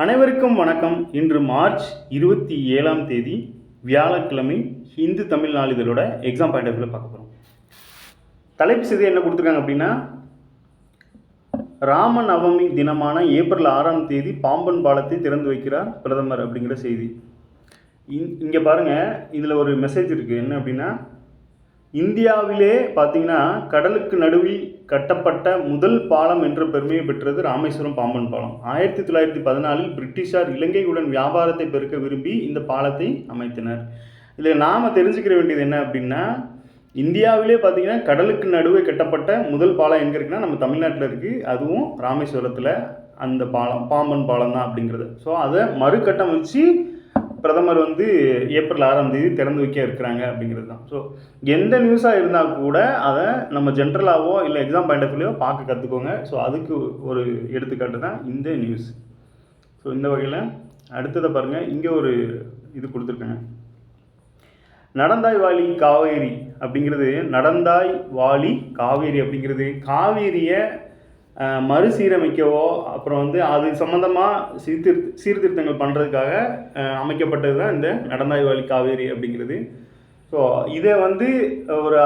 அனைவருக்கும் வணக்கம். இன்று மார்ச் 27ஆம் தேதி வியாழக்கிழமை. இந்து தமிழ் நாளிதழோட எக்ஸாம் பாயிண்ட் ஆஃப் வியூவில் பார்க்க போகிறோம். தலைப்பு செய்தி என்ன கொடுத்துருக்காங்க அப்படின்னா, ராம நவமி தினமான ஏப்ரல் 6ஆம் தேதி பாம்பன் பாலத்தை திறந்து வைக்கிறார் பிரதமர் அப்படிங்கிற செய்தி. இங்கே பாருங்கள், இதில் ஒரு மெசேஜ் இருக்குது. என்ன அப்படின்னா, இந்தியாவிலே பார்த்தீங்கன்னா கடலுக்கு நடுவில் கட்டப்பட்ட முதல் பாலம் என்ற பெருமையை பெற்றது ராமேஸ்வரம் பாம்பன் பாலம். 1914 பிரிட்டிஷார் இலங்கையுடன் வியாபாரத்தை பெருக்க விரும்பி இந்த பாலத்தை அமைத்தனர். இதில் நாம் தெரிஞ்சுக்கிற வேண்டியது என்ன அப்படின்னா, இந்தியாவிலே பார்த்தீங்கன்னா கடலுக்கு நடுவே கட்டப்பட்ட முதல் பாலம் எங்கே இருக்குன்னா நம்ம தமிழ்நாட்டில் இருக்குது. அதுவும் ராமேஸ்வரத்தில் அந்த பாலம் பாம்பன் பாலம் தான் அப்படிங்கிறது. ஸோ அதை மறுகட்டமைச்சு பிரதமர் ஏப்ரல் 6ஆம் தேதி திறந்து வைக்க இருக்கிறாங்க அப்படிங்கிறது தான். ஸோ எந்த நியூஸாக இருந்தால் கூட அதை நம்ம ஜென்ரலாகவோ இல்லை எக்ஸாம் பாயிண்ட் ஆஃப் வியூலையோ பார்க்க கற்றுக்கோங்க. ஸோ அதுக்கு ஒரு எடுத்துக்காட்டு தான் இந்த நியூஸ். ஸோ இந்த வகையில் அடுத்ததை பாருங்கள், இங்கே ஒரு இது கொடுத்துருக்காங்க. நடந்தாய் வாலி காவேரி அப்படிங்கிறது, நடந்தாய் வாலி காவேரி அப்படிங்கிறது காவேரியை மறுசீரமைக்கவோ அப்புறம் அது சம்மந்தமாக சீர்திருத்தங்கள் பண்ணுறதுக்காக அமைக்கப்பட்டது தான் இந்த நடந்தாய் வாலி காவேரி அப்படிங்கிறது. ஸோ இதை ஒரு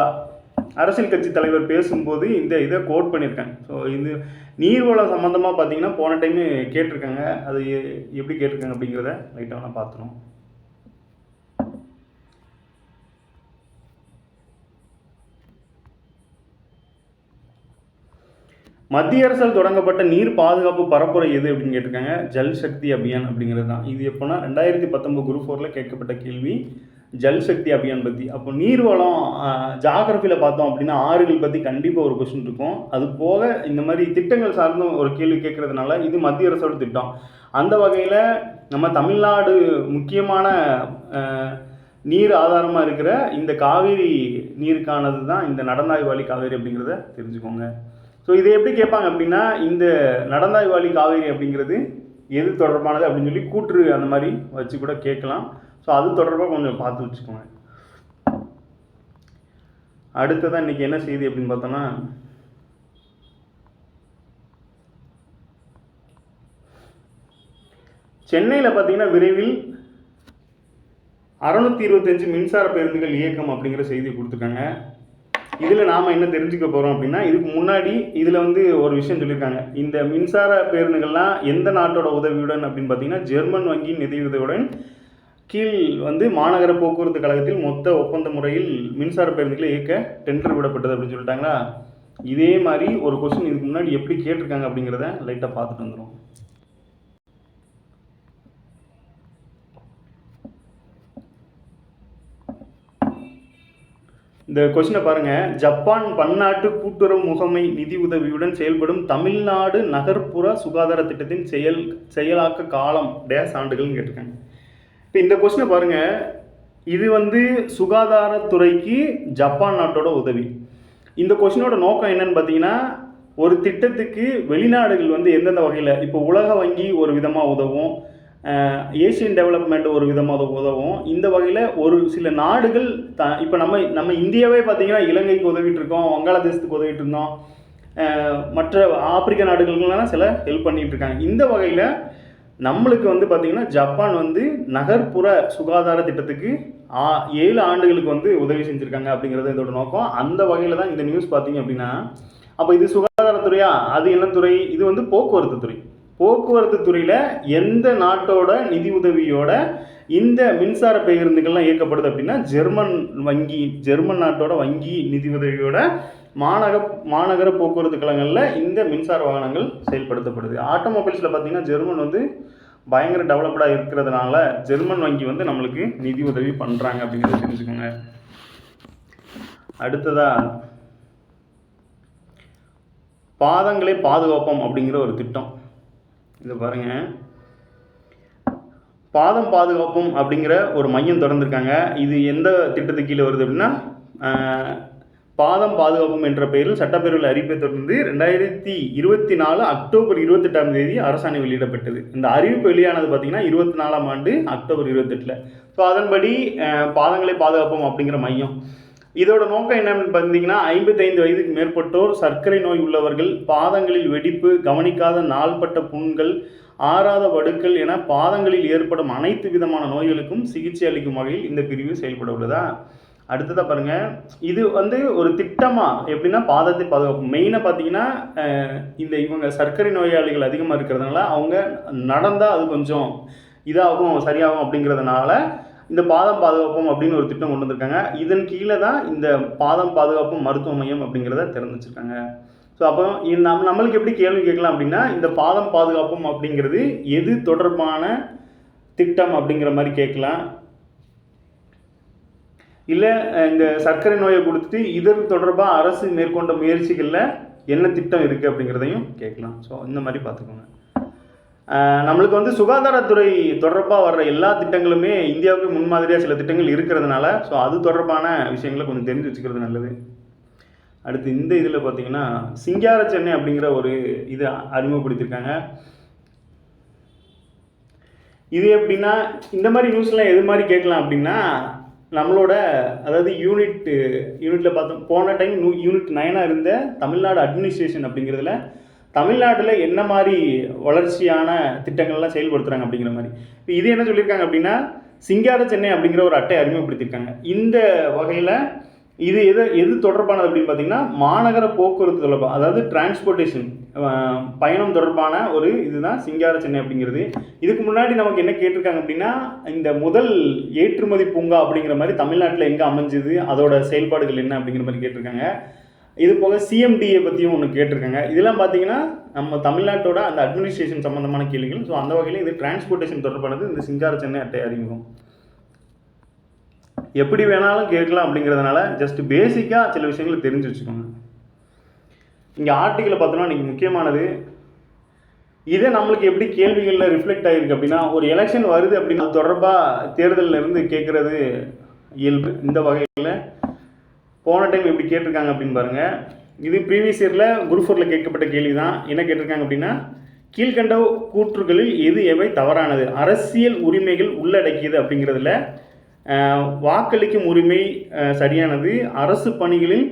அரசியல் கட்சி தலைவர் பேசும்போது இதை கோட் பண்ணியிருக்காங்க. ஸோ இது நீர்வளம் சம்மந்தமாக பார்த்தீங்கன்னா போன டைமு கேட்டிருக்காங்க. அது எப்படி கேட்டிருக்காங்க அப்படிங்கிறத லைட்டாக நான் பார்த்துருவோம். மத்திய அரசால் தொடங்கப்பட்ட நீர் பாதுகாப்பு பரப்புரை எது அப்படின்னு கேட்டிருக்காங்க. ஜல் சக்தி அபியான் அப்படிங்கிறது தான். இது எப்போனா 2019 குரூப் 4 கேட்கப்பட்ட கேள்வி ஜல் சக்தி அபியான் பற்றி. அப்போ நீர்வளம் ஜாகிரபியில் பார்த்தோம் அப்படின்னா ஆறுகள் பற்றி கண்டிப்பாக ஒரு கொஸ்டின் இருக்கும். அது போக இந்த மாதிரி திட்டங்கள் சார்ந்தும் ஒரு கேள்வி கேட்கறதுனால இது மத்திய அரசோட திட்டம். அந்த வகையில் நம்ம தமிழ்நாடு முக்கியமான நீர் ஆதாரமாக இருக்கிற இந்த காவேரி நீருக்கானது தான் இந்த நடந்தாய் வாலி காவேரி அப்படிங்கிறத தெரிஞ்சுக்கோங்க. ஸோ இதை எப்படி கேட்பாங்க அப்படின்னா, இந்த நடந்தாய் வாலி காவேரி அப்படிங்கிறது எது தொடர்பானது அப்படின்னு சொல்லி கூற்று அந்த மாதிரி வச்சு கூட கேட்கலாம். ஸோ அது தொடர்பாக கொஞ்சம் பார்த்து வச்சுக்கோங்க. அடுத்ததான் இன்றைக்கி என்ன செய்தி அப்படின்னு பார்த்தோன்னா, சென்னையில் பார்த்தீங்கன்னா விரைவில் 625 மின்சார பேருந்துகள் இயக்கம் அப்படிங்கிற செய்தி கொடுத்துருக்காங்க. இதில் நாம் என்ன தெரிஞ்சுக்க போகிறோம் அப்படின்னா, இதுக்கு முன்னாடி இதில் ஒரு விஷயம் சொல்லியிருக்காங்க. இந்த மின்சார பேருந்துகள்லாம் எந்த நாட்டோட உதவியுடன் அப்படின்னு பார்த்தீங்கன்னா, ஜெர்மன் வங்கியின் நிதியுதவியுடன் கீழ் மாநகர போக்குவரத்து கழகத்தில் மொத்த ஒப்பந்த முறையில் மின்சார பேருந்துகளை இயக்க டெண்டர் விடப்பட்டது அப்படின்னு சொல்லிட்டாங்களா. இதே மாதிரி ஒரு கொஸ்டின் இதுக்கு முன்னாடி எப்படி கேட்டிருக்காங்க அப்படிங்கிறத லைட்டாக பார்த்துட்டு வந்துடும். இந்த கொஸ்டினை பாருங்கள். ஜப்பான் பன்னாட்டு கூட்டுறவு முகமை நிதி உதவியுடன் செயல்படும் தமிழ்நாடு நகர்ப்புற சுகாதார திட்டத்தின் செயலாக்க காலம் டேஸ் ஆண்டுகள்னு கேட்டிருக்காங்க. இப்போ இந்த கொஸ்டினை பாருங்கள். இது சுகாதாரத்துறைக்கு ஜப்பான் நாட்டோட உதவி. இந்த கொஸ்டினோட நோக்கம் என்னன்னு பார்த்தீங்கன்னா, ஒரு திட்டத்துக்கு வெளிநாடுகள் எந்தெந்த வகையில், இப்போ உலக வங்கி ஒரு விதமாக உதவும், ஏசியன் டெவலப்மெண்ட் ஒரு விதமாக உதவும். இந்த வகையில் ஒரு சில நாடுகள் இப்போ நம்ம இந்தியாவே பார்த்திங்கன்னா இலங்கைக்கு உதவிட்டு இருக்கோம், வங்காளதேசத்துக்கு உதவிட்டு இருந்தோம், மற்ற ஆப்பிரிக்க நாடுகளுக்கெல்லாம் சில ஹெல்ப் பண்ணிகிட்டு இருக்காங்க. இந்த வகையில் நம்மளுக்கு பார்த்திங்கன்னா ஜப்பான் நகர்ப்புற சுகாதார திட்டத்துக்கு 7 ஆண்டுகளுக்கு உதவி செஞ்சுருக்காங்க அப்படிங்கிறது இதோட நோக்கம். அந்த வகையில் தான் இந்த நியூஸ் பார்த்திங்க அப்படின்னா, அப்போ இது சுகாதாரத்துறையா, அது என்ன துறை? இது போக்குவரத்து துறை. போக்குவரத்து துறையில் எந்த நாட்டோட நிதி உதவியோட இந்த மின்சார பேருந்துகள்லாம் இயக்கப்படுது அப்படின்னா, ஜெர்மன் நாட்டோட வங்கி நிதி உதவியோட மாநகர போக்குவரத்து கழகங்களில் இந்த மின்சார வாகனங்கள் செயல்படுத்தப்படுது. ஆட்டோமொபைல்ஸில் பார்த்திங்கன்னா ஜெர்மன் பயங்கர டெவலப்டாக இருக்கிறதுனால ஜெர்மன் வங்கி நம்மளுக்கு நிதி உதவி பண்ணுறாங்க அப்படிங்கிறத தெரிஞ்சுக்கோங்க. அடுத்ததாக பாதங்களை பாதுகாப்போம் அப்படிங்கிற ஒரு திட்டம். இதை பாருங்கள். பாதம் பாதுகாப்பும் அப்படிங்கிற ஒரு மையம் திறந்திருக்காங்க. இது எந்த திட்டத்துக்கு கீழே வருது அப்படின்னா, பாதம் பாதுகாப்பும் என்ற பெயரில் சட்டப்பேரவையில் அறிவிப்பை தொடர்ந்து 2024 அக்டோபர் 28ஆம் தேதி அரசாணை வெளியிடப்பட்டது. இந்த அறிவிப்பு வெளியானது பார்த்தீங்கன்னா 24ஆம் ஆண்டு அக்டோபர் 28. ஸோ அதன்படி பாதங்களை பாதுகாப்போம் அப்படிங்கிற மையம் இதோட நோக்கம் என்னன்னு பார்த்தீங்கன்னா, 55 வயதுக்கு மேற்பட்டோர், சர்க்கரை நோய் உள்ளவர்கள், பாதங்களில் வெடிப்பு, கவனிக்காத நாள்பட்ட புண்கள், ஆறாத வடுக்கள் என பாதங்களில் ஏற்படும் அனைத்து விதமான நோய்களுக்கும் சிகிச்சை அளிக்கும் வகையில் இந்த பிரிவு செயல்பட உள்ளதா. அடுத்ததாக பாருங்கள், இது வந்து ஒரு திட்டமாக எப்படின்னா பாதத்தை பாதுகாக்கும். மெயினாக பார்த்தீங்கன்னா இவங்க சர்க்கரை நோயாளிகள் அதிகமாக இருக்கிறதுனால அவங்க நடந்தால் அது கொஞ்சம் இதாகும் சரியாகும் அப்படிங்கிறதுனால இந்த பாதம் பாதுகாப்போம் அப்படின்னு ஒரு திட்டம் கொண்டு வந்திருக்காங்க. இதன் கீழே தான் இந்த பாதம் பாதுகாப்பும் மருத்துவ மையம் அப்படிங்கிறத திறந்து வச்சுருக்காங்க. ஸோ அப்போ நம்மளுக்கு எப்படி கேள்வி கேட்கலாம் அப்படின்னா, இந்த பாதம் பாதுகாப்பும் அப்படிங்கிறது எது தொடர்பான திட்டம் அப்படிங்கிற மாதிரி கேட்கலாம். இல்லை இந்த சர்க்கரை நோயை கொடுத்துட்டு இதற்கு தொடர்பாக அரசு மேற்கொண்ட முயற்சிகளில் என்ன திட்டம் இருக்குது அப்படிங்கிறதையும் கேட்கலாம். ஸோ இந்த மாதிரி பார்த்துக்கோங்க. நம்மளுக்கு வந்து சுகாதாரத்துறை தொடர்பாக வர்ற எல்லா திட்டங்களுமே இந்தியாவுக்கு முன்மாதிரியாக சில திட்டங்கள் இருக்கிறதுனால ஸோ அது தொடர்பான விஷயங்களை கொஞ்சம் தெரிஞ்சு வச்சுக்கிறது நல்லது. அடுத்து இந்த இதில் பார்த்தீங்கன்னா சிங்கார சென்னை அப்படிங்கிற ஒரு இது அறிமுகப்படுத்தியிருக்காங்க. இது எப்படின்னா இந்த மாதிரி நியூஸ்லாம் எது மாதிரி கேட்கலாம் அப்படின்னா, நம்மளோட அதாவது யூனிட்டில் பார்த்தோம் போன டைம் யூனிட் 9 இருந்த தமிழ்நாடு அட்மினிஸ்ட்ரேஷன் அப்படிங்கிறதுல தமிழ்நாட்டில் என்ன மாதிரி வளர்ச்சியான திட்டங்கள்லாம் செயல்படுத்துகிறாங்க அப்படிங்கிற மாதிரி. இப்போ இது என்ன சொல்லியிருக்காங்க அப்படின்னா, சிங்கார சென்னை அப்படிங்கிற ஒரு அட்டை அறிமுகப்படுத்தியிருக்காங்க. இந்த வகையில் இது எது தொடர்பானது அப்படின்னு பார்த்தீங்கன்னா, மாநகர போக்குவரத்து தொடர்பாக, அதாவது டிரான்ஸ்போர்ட்டேஷன் பயணம் தொடர்பான ஒரு இதுதான் சிங்கார சென்னை அப்படிங்கிறது. இதுக்கு முன்னாடி நமக்கு என்ன கேட்டிருக்காங்க அப்படின்னா, இந்த முதல் ஏற்றுமதி பூங்கா அப்படிங்கிற மாதிரி தமிழ்நாட்டில் எங்கே அமைஞ்சுது, அதோட செயல்பாடுகள் என்ன அப்படிங்கிற மாதிரி கேட்டிருக்காங்க. இது போக சிஎம்டிஏ பற்றியும் ஒன்று கேட்டிருக்காங்க. இதெல்லாம் பார்த்தீங்கன்னா நம்ம தமிழ்நாட்டோட அந்த அட்மினிஸ்ட்ரேஷன் சம்மந்தமான கேள்விகள். ஸோ அந்த வகையில் இது டிரான்ஸ்போர்ட்டேஷன் தொடர்பானது இந்த சிங்கார சென்னை அட்டை அறிமுகம். எப்படி வேணாலும் கேட்கலாம் அப்படிங்கிறதுனால ஜஸ்ட் பேசிக்காக சில விஷயங்களை தெரிஞ்சு வச்சுக்கோங்க. இங்கே ஆர்டிக்கிளை பார்த்தோன்னா இன்றைக்கி முக்கியமானது இதை நம்மளுக்கு எப்படி கேள்விகளில் ரிஃப்ளெக்ட் ஆகிருக்கு அப்படின்னா, ஒரு எலெக்ஷன் வருது அப்படின்னா அது தொடர்பாக தேர்தலில் இருந்து கேட்குறது இயல்பு. இந்த வகையில் போன டைம் எப்படி கேட்டிருக்காங்க அப்படின்னு பாருங்கள். இது ப்ரீவியஸ் இயரில் குரூப் 4ல் கேட்கப்பட்ட கேள்வி தான். என்ன கேட்டிருக்காங்க அப்படின்னா, கீழ்கண்ட கூற்றுகளில் எவை தவறானது, அரசியல் உரிமைகள் உள்ளடக்கியது அப்படிங்கிறதுல வாக்களிக்கும் உரிமை சரியானது, அரசு பணிகளில்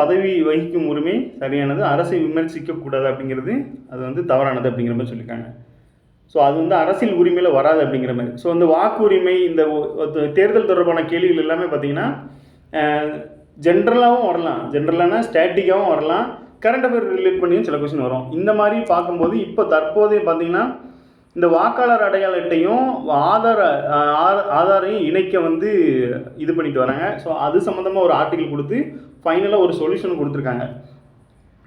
பதவி வகிக்கும் உரிமை சரியானது, அரசை விமர்சிக்கக்கூடாது அப்படிங்கிறது அது வந்து தவறானது அப்படிங்கிற மாதிரி சொல்லியிருக்காங்க. ஸோ அது வந்து அரசியல் உரிமையில் வராது அப்படிங்கிற மாதிரி. ஸோ அந்த வாக்குரிமை இந்த தேர்தல் தொடர்பான கேள்விகள் எல்லாமே பார்த்திங்கன்னா ஜென்ரலாகவும் வரலாம், ஜென்ரலான ஸ்டாட்டிக்காகவும் வரலாம், கரண்ட் அஃபேர் ரிலேட் பண்ணியும் சில கொஸ்டின் வரும். இந்த மாதிரி பார்க்கும்போது இப்போ தற்போதைய பார்த்திங்கன்னா இந்த வாக்காளர் அடையாள அட்டையும் ஆதாரையும் இணைக்க வந்து இது பண்ணிட்டு வராங்க. ஸோ அது சம்மந்தமாக ஒரு ஆர்டிக்கல் கொடுத்து ஃபைனலாக ஒரு சொல்யூஷன் கொடுத்துருக்காங்க.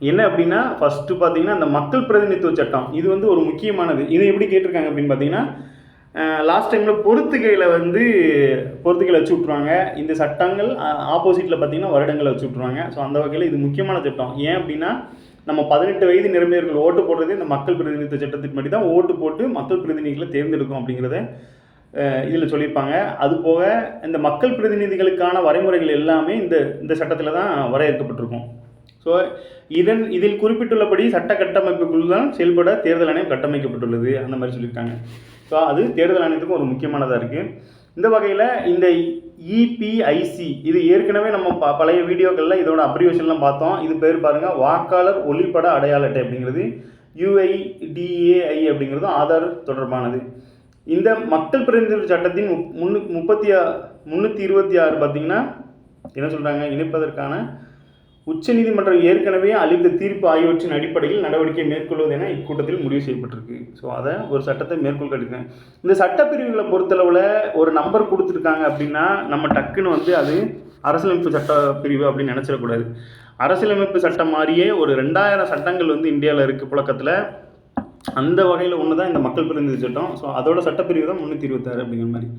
என்ன அப்படின்னா, ஃபஸ்ட்டு பார்த்தீங்கன்னா இந்த மக்கள் பிரதிநிதித்துவ சட்டம் இது வந்து ஒரு முக்கியமானது. இதை எப்படி கேட்டிருக்காங்க அப்படின்னு பார்த்தீங்கன்னா, லாஸ்ட் டைமில் பொறுத்துக்கையில் வச்சு விட்ருவாங்க. இந்த சட்டங்கள் ஆப்போசிட்டில் பார்த்தீங்கன்னா வருடங்களை வச்சு விட்ருவாங்க. ஸோ அந்த வகையில் இது முக்கியமான சட்டம். ஏன் அப்படின்னா, நம்ம 18 வயது நிரம்பியவர்கள் ஓட்டு போடுறதே இந்த மக்கள் பிரதிநிதித்துவ சட்டத்தின் படி தான் ஓட்டு போட்டு மக்கள் பிரதிநிதிகளை தேர்ந்தெடுக்கும் அப்படிங்கிறத இதில் சொல்லியிருப்பாங்க. அதுபோக இந்த மக்கள் பிரதிநிதிகளுக்கான வரைமுறைகள் எல்லாமே இந்த சட்டத்தில் தான் வரையறுக்கப்பட்டிருக்கும். ஸோ இதில் குறிப்பிட்டுள்ளபடி சட்ட கட்டமைப்புக்குள் தான் செயல்பட தேர்தல் ஆணையம் கட்டமைக்கப்பட்டுள்ளது அந்த மாதிரி சொல்லியிருக்காங்க. ஸோ அது தேர்தல் ஆணையத்துக்கும் ஒரு முக்கியமானதாக இருக்குது. இந்த வகையில் இந்த இபிஐசி இது ஏற்கனவே நம்ம பழைய வீடியோக்களில் இதோட அப்ரிவேஷன்லாம் பார்த்தோம். இது பேர் பாருங்கள், வாக்காளர் ஒளிப்பட அடையாள அட்டை அப்படிங்கிறது. UIDAI அப்படிங்கிறதும் ஆதார் தொடர்பானது. இந்த மக்கள் பிரதிநிதித்துவ சட்டத்தின் 326 பார்த்திங்கன்னா என்ன சொல்கிறாங்க, இணைப்பதற்கான உச்சநீதிமன்றம் ஏற்கனவே அளித்த தீர்ப்பு ஆகியவற்றின் அடிப்படையில் நடவடிக்கை மேற்கொள்வது என இக்கூட்டத்தில் முடிவு செய்யப்பட்டிருக்கு. ஸோ அதை ஒரு சட்டத்தை மேற்கோள் காட்டியிருக்காங்க. இந்த சட்டப்பிரிவுகளை பொறுத்தளவில் ஒரு நம்பர் கொடுத்துருக்காங்க அப்படின்னா நம்ம டக்குன்னு வந்து அது அரசியலமைப்பு சட்ட பிரிவு அப்படின்னு நினச்சிடக்கூடாது. அரசியலமைப்பு சட்டம் மாதிரியே ஒரு 2000 சட்டங்கள் வந்து இந்தியாவில் இருக்குது புழக்கத்தில். அந்த வகையில் ஒன்று தான் இந்த மக்கள் பிரதிநிதி சட்டம். ஸோ அதோட சட்டப்பிரிவு தான் 326 அப்படிங்கிற மாதிரி.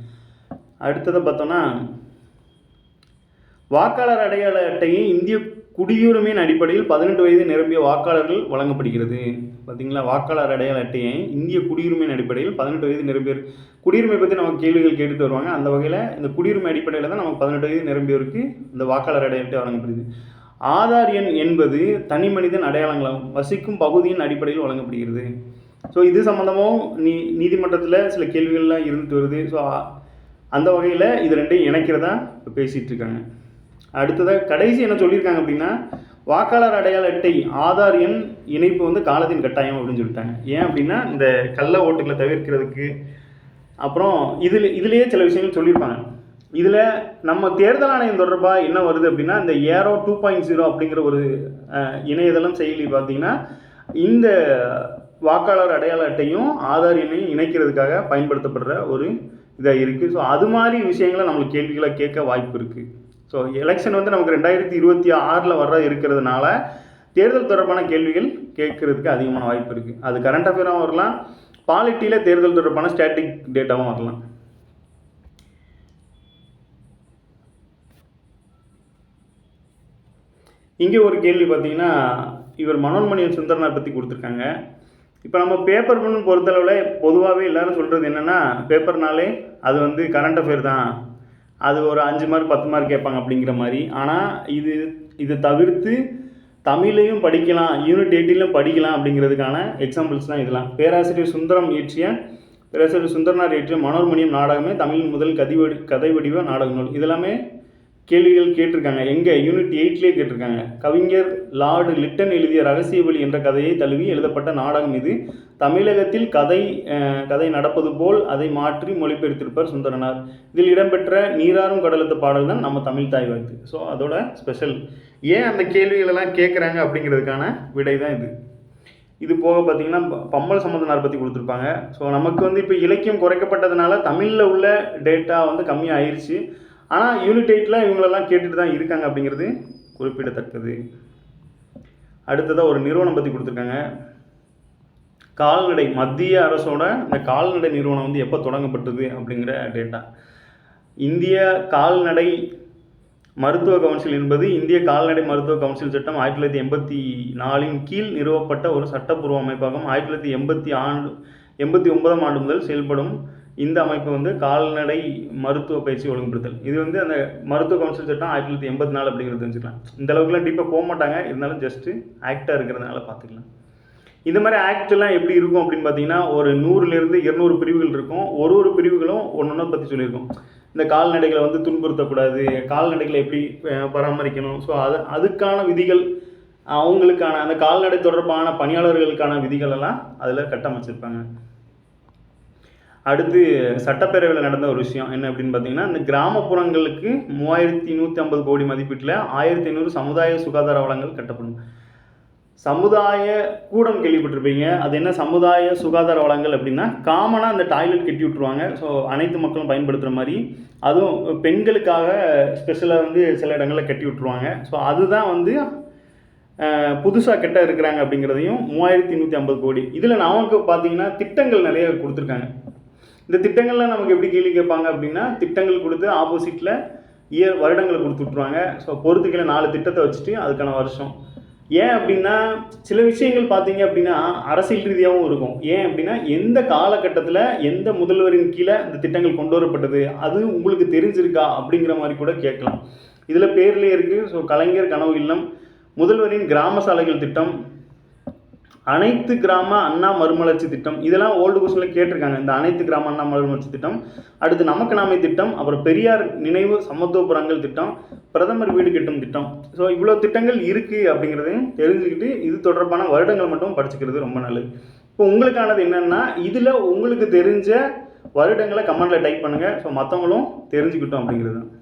அடுத்ததை பார்த்தோன்னா, வாக்காளர் அடையாள அட்டையை இந்திய குடியுரிமையின் அடிப்படையில் 18 வயது நிரம்பிய வாக்காளர்கள் வழங்கப்படுகிறது. பார்த்திங்களா, வாக்காளர் அடையாள அட்டையை இந்திய குடியுரிமையின் அடிப்படையில் 18 வயது நிரம்பிய குடியுரிமை பற்றி நமக்கு கேள்விகள் கேட்டுட்டு வருவாங்க. அந்த வகையில் இந்த குடியுரிமை அடிப்படையில் தான் நமக்கு 18 வயது நிரம்பியோருக்கு இந்த வாக்காளர் அடையாள அட்டை வழங்கப்படுது. ஆதார் எண் என்பது தனி மனிதன் அடையாளங்களாகும் வசிக்கும் பகுதியின் அடிப்படையில் வழங்கப்படுகிறது. ஸோ இது சம்மந்தமும் நீதிமன்றத்தில் சில கேள்விகள்லாம் இருந்துட்டு வருது. ஸோ அந்த வகையில் இது ரெண்டையும் இணைக்கிறதா இப்போ பேசிகிட்டு இருக்காங்க. அடுத்ததாக கடைசி என்ன சொல்லியிருக்காங்க அப்படின்னா, வாக்காளர் அடையாள அட்டை ஆதார் எண் இணைப்பு வந்து காலத்தின் கட்டாயம் அப்படின்னு சொல்லிட்டாங்க. ஏன் அப்படின்னா இந்த கள்ள ஓட்டுகளை தவிர்க்கிறதுக்கு. அப்புறம் இதுலேயே சில விஷயங்கள் சொல்லியிருப்பாங்க. இதில் நம்ம தேர்தல் ஆணையம் தொடர்பாக என்ன வருது அப்படின்னா, இந்த ஏரோ 2.0 அப்படிங்கிற ஒரு இணையதளம் செயலி பார்த்தீங்கன்னா இந்த வாக்காளர் அடையாள அட்டையும் ஆதார் எண்ணையும் இணைக்கிறதுக்காக பயன்படுத்தப்படுற ஒரு இதாக இருக்குது. ஸோ அது மாதிரி விஷயங்களை நம்மளுக்கு கேள்விகளை கேட்க வாய்ப்பு இருக்குது. ஸோ எலெக்ஷன் வந்து நமக்கு 2026 வர இருக்கிறதுனால தேர்தல் தொடர்பான கேள்விகள் கேட்கறதுக்கு அதிகமான வாய்ப்பு இருக்குது. அது கரண்ட் அஃபேராகவும் வரலாம், பாலிட்டியில் தேர்தல் தொடர்பான ஸ்டாட்டிக் டேட்டாவும் வரலாம். இங்கே ஒரு கேள்வி பார்த்தீங்கன்னா, இவர் மனோன்மணியன் சுந்தரனார் பற்றி கொடுத்துருக்காங்க. இப்போ நம்ம பேப்பர் பண்ணு பொறுத்தளவில் பொதுவாகவே எல்லோரும் சொல்கிறது என்னென்னா, பேப்பர்னாலே அது வந்து கரண்ட் அஃபேர் தான், அது ஒரு 5 மார்க் 10 மார்க் கேட்பாங்க அப்படிங்கிற மாதிரி. ஆனால் இது தவிர்த்து தமிழையும் படிக்கலாம், யூனிட் 18லும் படிக்கலாம் அப்படிங்கிறதுக்கான எக்ஸாம்பிள்ஸ் தான் இதெல்லாம். பேராசிரியர் சுந்தரனார் இயற்றிய மனோன்மணியம் நாடகமே தமிழின் முதல் கதை வடிவ நாடக நூல். இதெல்லாமே கேள்விகள் கேட்டிருக்காங்க. எங்கே யூனிட் 8லேயே கேட்டிருக்காங்க. கவிஞர் லார்டு லிட்டன் எழுதிய ரகசிய வழி என்ற கதையை தழுவி எழுதப்பட்ட நாடகம் இது. தமிழகத்தில் கதை நடப்பது போல் அதை மாற்றி மொழிபெயர்த்திருப்பார் சுந்தரனார். இதில் இடம்பெற்ற நீராறும் கடலத்து பாடல் தான் நம்ம தமிழ் தாய் வாழ்த்து. ஸோ அதோட ஸ்பெஷல். ஏன் அந்த கேள்விகளெல்லாம் கேட்குறாங்க அப்படிங்கிறதுக்கான விடை தான் இது. இது போக பார்த்திங்கன்னா பம்மல் சம்பந்தனார் பற்றி கொடுத்துருப்பாங்க. ஸோ நமக்கு வந்து இப்போ இலக்கியம் குறைக்கப்பட்டதுனால தமிழில் உள்ள டேட்டா வந்து கம்மியாக ஆயிடுச்சு. ஆனால் யூனிட் 8ல் இவங்களெல்லாம் கேட்டுட்டு தான் இருக்காங்க அப்படிங்கிறது குறிப்பிடத்தக்கது. அடுத்ததாக ஒரு நிறுவனம் பற்றி கொடுத்துருக்காங்க. கால்நடை, மத்திய அரசோட இந்த கால்நடை நிறுவனம் வந்து எப்போ தொடங்கப்பட்டது அப்படிங்கிற டேட்டா. இந்திய கால்நடை மருத்துவ கவுன்சில் என்பது இந்திய கால்நடை மருத்துவ கவுன்சில் சட்டம் 1984 கீழ் நிறுவப்பட்ட ஒரு சட்டப்பூர்வ அமைப்பாகும். 1989 ஆண்டு முதல் செயல்படும் இந்த அமைப்பு வந்து கால்நடை மருத்துவ பயிற்சி ஒழுங்குபடுத்தல். இது வந்து அந்த மருத்துவ கவுன்சில் சட்டம் 1984 அப்படிங்கிறது தெரிஞ்சுக்கலாம். இந்த அளவுக்குலாம் டீப்பாக போக மாட்டாங்க, இருந்தாலும் ஜஸ்ட்டு ஆக்டாக இருக்கிறதுனால பார்த்துக்கலாம். இந்த மாதிரி ஆக்டெல்லாம் எப்படி இருக்கும் அப்படின்னு பார்த்தீங்கன்னா, ஒரு 100லேருந்து 200 பிரிவுகள் இருக்கும். ஒரு பிரிவுகளும் ஒன்று பற்றி சொல்லியிருக்கோம். இந்த கால்நடைகளை வந்து துன்புறுத்தக்கூடாது, கால்நடைகளை எப்படி பராமரிக்கணும், ஸோ அதுக்கான விதிகள், அவங்களுக்கான அந்த கால்நடை தொடர்பான பணியாளர்களுக்கான விதிகள் எல்லாம் அதில் கட்டமைச்சிருப்பாங்க. அடுத்து சட்டப்பேரவையில் நடந்த ஒரு விஷயம் என்ன அப்படின்னு பார்த்தீங்கன்னா, இந்த கிராமப்புறங்களுக்கு 3150 கோடி மதிப்பீட்டில் 1500 சமுதாய சுகாதார வளங்கள் கட்டப்படும். சமுதாய கூடம் கேள்விப்பட்டிருப்பீங்க. அது என்ன சமுதாய சுகாதார வளங்கள் அப்படின்னா, காமனாக அந்த டாய்லெட் கட்டி விட்ருவாங்க. ஸோ அனைத்து மக்களும் பயன்படுத்துகிற மாதிரி, அதுவும் பெண்களுக்காக ஸ்பெஷலாக வந்து சில இடங்களில் கட்டி விட்ருவாங்க. ஸோ அதுதான் வந்து புதுசாக கெட்ட இருக்கிறாங்க அப்படிங்கிறதையும் 3150 கோடி. இதில் நமக்கு பார்த்தீங்கன்னா திட்டங்கள் நிறைய கொடுத்துருக்காங்க. இந்த திட்டங்கள்லாம் நமக்கு எப்படி கேள்வி கேட்பாங்க அப்படின்னா, திட்டங்கள் கொடுத்து ஆப்போசிட்டில் வருடங்களை கொடுத்து விட்ருவாங்க. ஸோ பொறுத்துக்களை 4 திட்டத்தை வச்சுட்டு அதுக்கான வருஷம். ஏன் அப்படின்னா சில விஷயங்கள் பார்த்தீங்க அப்படின்னா அரசியல் ரீதியாகவும் இருக்கும். ஏன் அப்படின்னா எந்த காலகட்டத்தில் எந்த முதல்வரின் கீழே இந்த திட்டங்கள் கொண்டு வரப்பட்டது அது உங்களுக்கு தெரிஞ்சிருக்கா அப்படிங்கிற மாதிரி கூட கேட்கலாம். இதில் பேர்லேயே இருக்குது. ஸோ கலைஞர் கனவு இல்லம், முதல்வரின் கிராம சாலைகள் திட்டம், அனைத்து கிராம அண்ணா மறுமலர்ச்சி திட்டம், இதெல்லாம் ஓல்டு கொஸ்டினில் கேட்டிருக்காங்க. இந்த அனைத்து கிராம அண்ணா மறுமலர்ச்சி திட்டம், அடுத்து நமக்கு நாமே திட்டம், அப்புறம் பெரியார் நினைவு சமத்துவபுரங்கள் திட்டம், பிரதமர் வீடு கட்டும் திட்டம். ஸோ இவ்வளோ திட்டங்கள் இருக்குது அப்படிங்கிறதையும் தெரிஞ்சுக்கிட்டு இது தொடர்பான வருடங்கள் மட்டும் படிச்சுக்கிறது ரொம்ப நல்லது. இப்போ உங்களுக்கானது என்னென்னா, இதில் உங்களுக்கு தெரிஞ்ச வருடங்களை கமெண்டில் டைப் பண்ணுங்கள். ஸோ மற்றவங்களும் தெரிஞ்சுக்கிட்டோம் அப்படிங்கிறது தான்.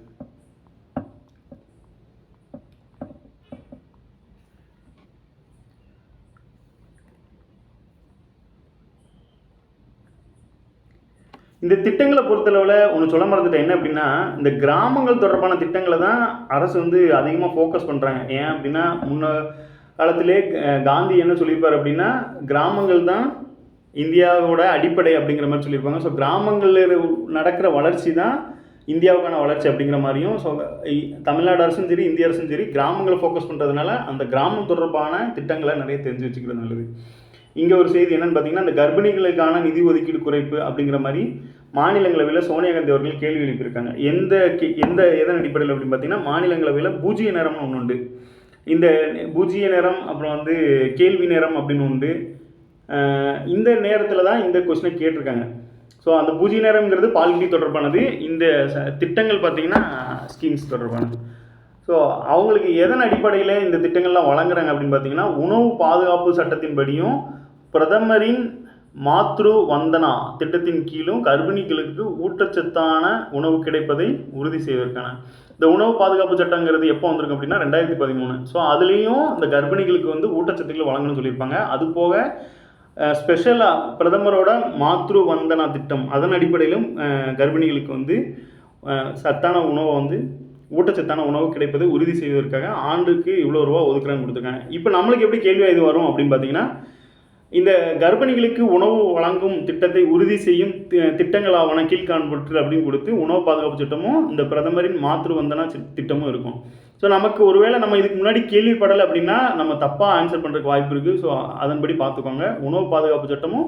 இந்த திட்டங்களை பொறுத்தளவில் ஒன்று சொல்ல மறந்துட்டேன். என்ன அப்படின்னா, இந்த கிராமங்கள் தொடர்பான திட்டங்களை தான் அரசு வந்து அதிகமாக ஃபோக்கஸ் பண்ணுறாங்க. ஏன் அப்படின்னா, முன்ன காலத்திலே காந்தி என்ன சொல்லியிருப்பார் அப்படின்னா, கிராமங்கள் தான் இந்தியாவோட அடிப்படை அப்படிங்கிற மாதிரி சொல்லியிருப்பாங்க. ஸோ கிராமங்களில் நடக்கிற வளர்ச்சி தான் இந்தியாவுக்கான வளர்ச்சி அப்படிங்கிற மாதிரியும். ஸோ தமிழ்நாடு அரசும் சரி இந்திய அரசும் சரி கிராமங்களை ஃபோக்கஸ் பண்ணுறதுனால அந்த கிராமம் தொடர்பான திட்டங்களை நிறைய தெரிஞ்சு வச்சுக்கிறது நல்லது. இங்கே ஒரு செய்தி என்னென்னு பார்த்தீங்கன்னா, அந்த கர்ப்பிணிகளுக்கான நிதி ஒதுக்கீடு குறைப்பு அப்படிங்கிற மாதிரி மாநிலங்களவையில் சோனியா காந்தி அவர்கள் கேள்வி எழுப்பியிருக்காங்க. எதன் அடிப்படையில் அப்படின்னு பார்த்தீங்கன்னா, மாநிலங்களவையில் பூஜ்ய நேரம்னு ஒன்று உண்டு. இந்த பூஜ்ய நேரம் அப்புறம் வந்து கேள்வி நேரம் அப்படின்னு உண்டு. இந்த நேரத்தில் தான் இந்த கொஸ்டினை கேட்டிருக்காங்க. ஸோ அந்த பூஜ்ய நேரம்ங்கிறது பாலிட்டி தொடர்பானது. இந்த திட்டங்கள் பார்த்திங்கன்னா ஸ்கீம்ஸ் தொடர்பானது. ஸோ அவங்களுக்கு எதன் அடிப்படையில் இந்த திட்டங்கள்லாம் வழங்குறாங்க அப்படின்னு பார்த்தீங்கன்னா, உணவு பாதுகாப்பு சட்டத்தின்படியும் பிரதமரின் மாத்ரு வந்தனா திட்டத்தின் கீழும் கர்ப்பிணிகளுக்கு ஊட்டச்சத்தான உணவு கிடைப்பதை உறுதி செய்வதற்கான இந்த உணவு பாதுகாப்பு சட்டங்கிறது எப்போ வந்திருக்கு அப்படின்னா 2013. ஸோ அதுலேயும் இந்த கர்ப்பிணிகளுக்கு வந்து ஊட்டச்சத்துக்களை வழங்கணும்னு சொல்லியிருப்பாங்க. அது போக ஸ்பெஷலாக பிரதமரோட மாத்ரு வந்தனா திட்டம் அதன் அடிப்படையிலும் கர்ப்பிணிகளுக்கு வந்து சத்தான உணவை வந்து ஊட்டச்சத்தான உணவு கிடைப்பதை உறுதி செய்வதற்காக ஆண்டுக்கு இவ்வளோ ரூபா ஒதுக்குறாங்க கொடுத்துருக்காங்க. இப்போ நம்மளுக்கு எப்படி கேள்வியாக இது வரும் அப்படின்னு பார்த்தீங்கன்னா, இந்த கர்ப்பிணிகளுக்கு உணவு வழங்கும் திட்டத்தை உறுதி செய்யும் திட்டங்களாவன கீழ்காண்பற்று அப்படின்னு கொடுத்து உணவு பாதுகாப்பு திட்டமும் இந்த பிரதமரின் மாத்ரு வந்தனா திட்டமும் இருக்கும். ஸோ நமக்கு ஒருவேளை நம்ம இதுக்கு முன்னாடி கேள்விப்படலை அப்படின்னா நம்ம தப்பாக ஆன்சர் பண்ணுறதுக்கு வாய்ப்பு இருக்குது. ஸோ அதன்படி பார்த்துக்கோங்க. உணவு பாதுகாப்பு சட்டமும்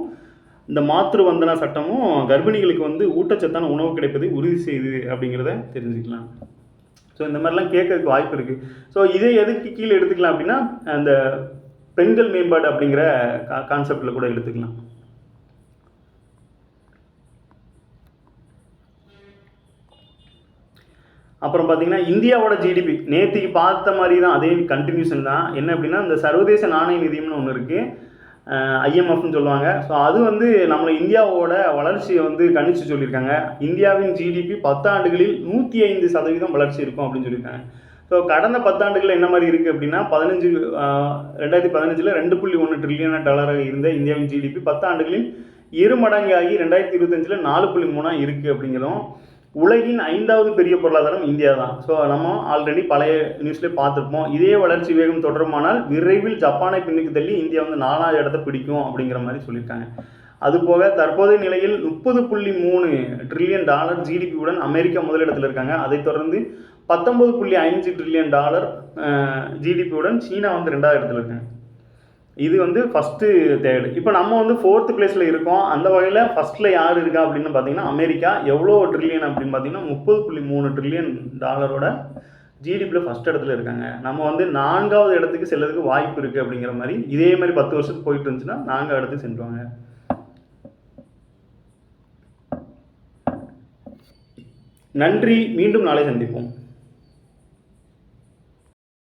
இந்த மாத்ரு வந்தனா சட்டமும் கர்ப்பிணிகளுக்கு வந்து ஊட்டச்சத்தான உணவு கிடைப்பதை உறுதி செய்யுது அப்படிங்கிறத தெரிஞ்சுக்கலாம். ஸோ இந்த மாதிரிலாம் கேட்கறதுக்கு வாய்ப்பு இருக்குது. ஸோ இதை எதுக்கு கீழே எடுத்துக்கலாம் அப்படின்னா, அந்த பெண்கள் மேம்பாடு அப்படிங்கிற கான்செப்டில் கூட எடுத்துக்கலாம். அப்புறம் பார்த்தீங்கன்னா, இந்தியாவோட ஜிடிபி நேற்றுக்கு பார்த்த மாதிரி தான், அதே கண்டினியூஷன் தான். என்ன அப்படின்னா, இந்த சர்வதேச நாணய நிதியம்னு ஒன்று இருக்குது, ஐஎம்எஃப்னு சொல்லுவாங்க. ஸோ அது வந்து நம்ம இந்தியாவோட வளர்ச்சியை வந்து கணிச்சு சொல்லியிருக்காங்க. இந்தியாவின் ஜிடிபி 10 ஆண்டுகளில் 105% வளர்ச்சி இருக்கும் அப்படின்னு சொல்லியிருக்காங்க. ஸோ கடந்த 10 ஆண்டுகளில் என்ன மாதிரி இருக்குது அப்படின்னா, 2015 $2.1 ட்ரில்லியன் இருந்த இந்தியாவின் ஜிடிபி 10 ஆண்டுகளில் 2 மடங்காகி 2025 4.3 இருக்குது அப்படிங்கிறதும். உலகின் 5வது பெரிய பொருளாதாரம் இந்தியா தான். ஸோ நம்ம ஆல்ரெடி பழைய நியூஸ்லேயே பார்த்துருப்போம். இதே வளர்ச்சி வேகம் தொடருமானால் விரைவில் ஜப்பானை பின்னுக்கு தள்ளி இந்தியா வந்து 4வது இடத்தை பிடிக்கும் அப்படிங்கிற மாதிரி சொல்லியிருக்காங்க. அதுபோக தற்போதைய நிலையில் $30.3 ட்ரில்லியன் ஜிடிபியுடன் அமெரிக்கா முதலிடத்தில் இருக்காங்க. அதைத் தொடர்ந்து $19.5 ட்ரில்லியன் ஜிடிபியுடன் சீனா வந்து 2வது இடத்துல இருக்காங்க. இது வந்து ஃபஸ்ட்டு தேர்டு. இப்போ நம்ம வந்து 4th பிளேஸில் இருக்கோம். அந்த வகையில் ஃபஸ்ட்டில் யார் இருக்கா அப்படின்னு பார்த்தீங்கன்னா, அமெரிக்கா. எவ்வளோ ட்ரில்லியன் அப்படின்னு பார்த்தீங்கன்னா, $30.3 ட்ரில்லியன் ஜிடிபியில் ஃபஸ்ட் இடத்துல இருக்காங்க. நம்ம வந்து 4வது இடத்துக்கு செல்லதுக்கு வாய்ப்பு இருக்குது அப்படிங்கிற மாதிரி. இதே மாதிரி 10 வருஷத்துக்கு போயிட்டு இருந்துச்சுன்னா 4வது இடத்துக்கு சென்றுவாங்க. நன்றி. மீண்டும் நாளை சந்திப்போம்.